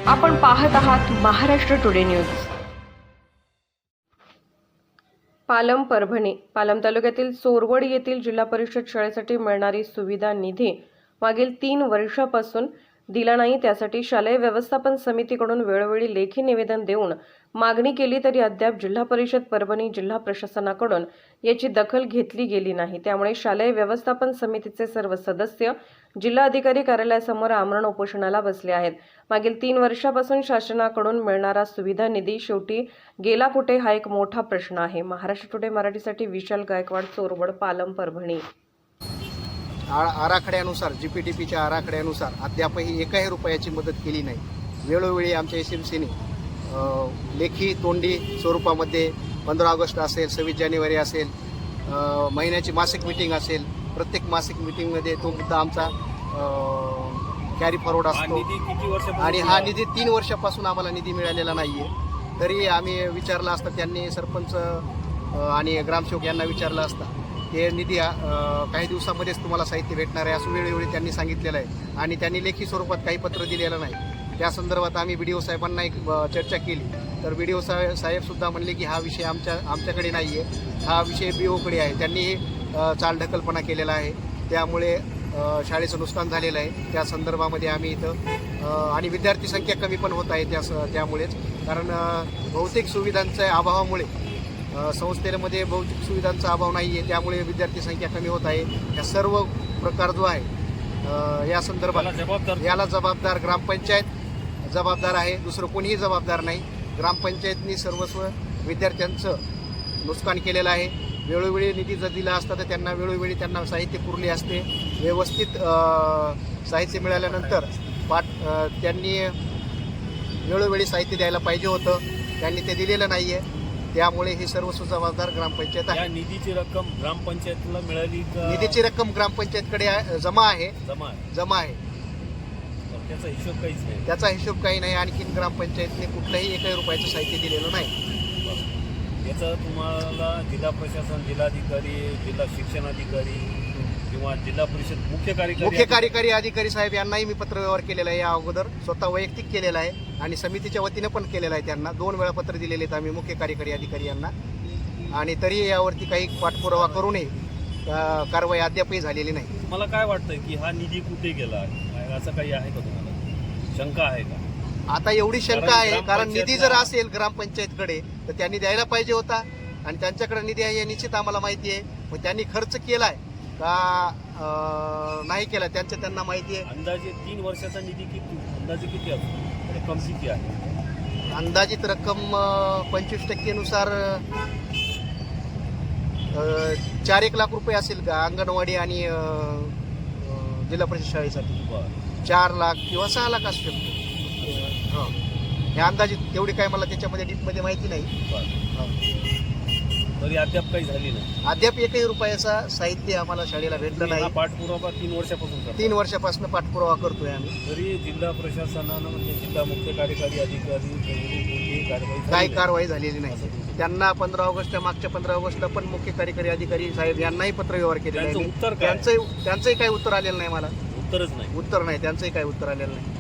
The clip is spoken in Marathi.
आपण पाहत आहात महाराष्ट्र टुडे न्यूज। पालम परभणी। पालम तालुक्यातील चोरवड येथील जिल्हा परिषद शाळेसाठी मिळणारी सुविधा निधी मागील 3 वर्षापासून दिला नाही। त्यासाठी शालेय व्यवस्थापन समितीकडून वेळोवेळी लेखी निवेदन देऊन मागणी केली तरी अद्याप जिल्हा परिषद परभणी जिल्हा प्रशासनाकडून याची दखल घेतली गेली नाही। त्यामुळे शालेय व्यवस्थापन समितीचे सर्व सदस्य जिल्हा अधिकारी कार्यालयासमोर आमरण उपोषणाला बसले आहेत। मागील 3 वर्षापासून शासनाकडून मिळणारा सुविधा निधी शेवटी गेला कुठे हा एक मोठा प्रश्न आहे। महाराष्ट्र टुडे मराठीसाठी विशाल गायकवाड, चोरवड, पालम, परभणी। आराखड्यानुसार जीपीडीपीच्या आराखड्यानुसार अद्यापही एकाही रुपयाची मदत केली नाही। वेळोवेळी आमच्या एसएमसीने लेखी तोंडी स्वरूपामध्ये 15 ऑगस्ट असेल, 26 जानेवारी असेल, महिन्याची मासिक मीटिंग असेल, प्रत्येक मासिक मीटिंगमध्ये तो मुद्दा आमचा कॅरी फॉरवर्ड असतो आणि हा निधी 3 वर्षापासून आम्हाला निधी मिळालेला नाही आहे। तरी आम्ही विचारलं असता, त्यांनी सरपंच आणि ग्रामसेवक यांना विचारलं असता, ते निधी काही दिवसामध्येच तुम्हाला साहित्य भेटणार आहे असं वेळोवेळी त्यांनी सांगितलेलं आहे आणि त्यांनी लेखी स्वरूपात काही पत्र दिलेलं नाही। त्या संदर्भात आम्ही BDO साहेबांना एक चर्चा केली तर BDO साहेबसुद्धा म्हणले की हा विषय आमच्याकडे नाही आहे, हा विषय BOकडे आहे। त्यांनी चालढकलपणा केलेला आहे, त्यामुळे शाळेचं नुकसान झालेलं आहे। त्या संदर्भामध्ये आम्ही इथं आणि विद्यार्थी संख्या कमी पण होत आहे त्यामुळेच, कारण बहुतेक सुविधांच्या अभावामुळे संस्थेमध्ये भौतिक सुविधांचा अभाव नाही आहे, त्यामुळे विद्यार्थी संख्या कमी होत आहे। या सर्व प्रकार जो आहे या संदर्भात याला जबाबदार ग्रामपंचायत जबाबदार आहे, दुसरं कोणीही जबाबदार नाही। ग्रामपंचायतनी सर्वस्व विद्यार्थ्यांचं नुकसान केलेलं आहे। वेळोवेळी निधी जर दिला असता तर त्यांना वेळोवेळी त्यांना साहित्य पुरले असते, व्यवस्थित साहित्य मिळाल्यानंतर त्यांनी वेळोवेळी साहित्य द्यायला पाहिजे होतं, त्यांनी ते दिलेलं नाही आहे। त्यामुळे हे सर्वस्व जबाबदार ग्रामपंचायत आहे। निधीची रक्कम ग्रामपंचायतीला मिळाली का? निधीची रक्कम ग्रामपंचायतकडे जमा आहे। त्याचा हिशोब काहीच नाही। त्याचा हिशोब काही नाही। आणखीन ग्रामपंचायतने कुठल्याही एकाही रुपयाचं साहित्य दिलेलं नाही। याचा तुम्हाला जिल्हा प्रशासन, जिल्हाधिकारी, जिल्हा शिक्षणाधिकारी किंवा जिल्हा परिषद मुख्य कार्यकारी अधिकारी साहेब यांनाही मी पत्रव्यवहार केलेला आहे, या अगोदर स्वतः वैयक्तिक केलेला आहे आणि समितीच्या वतीने पण केलेला आहे। त्यांना 2 वेळा पत्र दिलेले आहेत आम्ही मुख्य कार्यकारी अधिकारी यांना, आणि तरी यावरती काही पाठपुरावा करूनही कारवाई अद्यापही झालेली नाही। मला काय वाटतंय की हा निधी कुठे गेला असं काही आहे का, तुम्हाला शंका आहे का? आता एवढी शंका आहे, कारण निधी जर असेल ग्रामपंचायतकडे तर त्यांनी द्यायला पाहिजे होता आणि त्यांच्याकडे निधी आहे हे निश्चित आम्हाला माहिती आहे। मग त्यांनी खर्च केलाय का नाही केला त्यांना माहिती आहे। अंदाजे 3 वर्षाचा निधी अंदाजे किती असतो, रक्कम किती आहे? अंदाजित रक्कम 25% नुसार 4-1 लाख रुपये असेल का अंगणवाडी आणि जिल्हा परिषद शाळेसाठी? 4 लाख किंवा 6 लाख असू शकतो हे अंदाजित। तेवढी काय मला त्याच्यामध्ये डीपमध्ये माहिती नाही। तरी अद्याप काही झाली नाही। अद्याप एकही रुपयाचा साहित्य आम्हाला शाळेला भेटलं नाही। पाठपुरावा 3 वर्षापासून पाठपुरावा करतोय आम्ही। तरी जिल्हा प्रशासनानं म्हणजे जिल्हा मुख्य कार्यकारी अधिकारी काही कारवाई झालेली नाही। त्यांना 15 ऑगस्टच्या मागच्या 15 ऑगस्टला पण मुख्य कार्यकारी अधिकारी साहेब यांनाही पत्रव्यवहार केलेला आहे। त्यांचंही काही उत्तर आलेलं नाही। मला उत्तरच नाही, त्यांचंही काही उत्तर आलेलं नाही।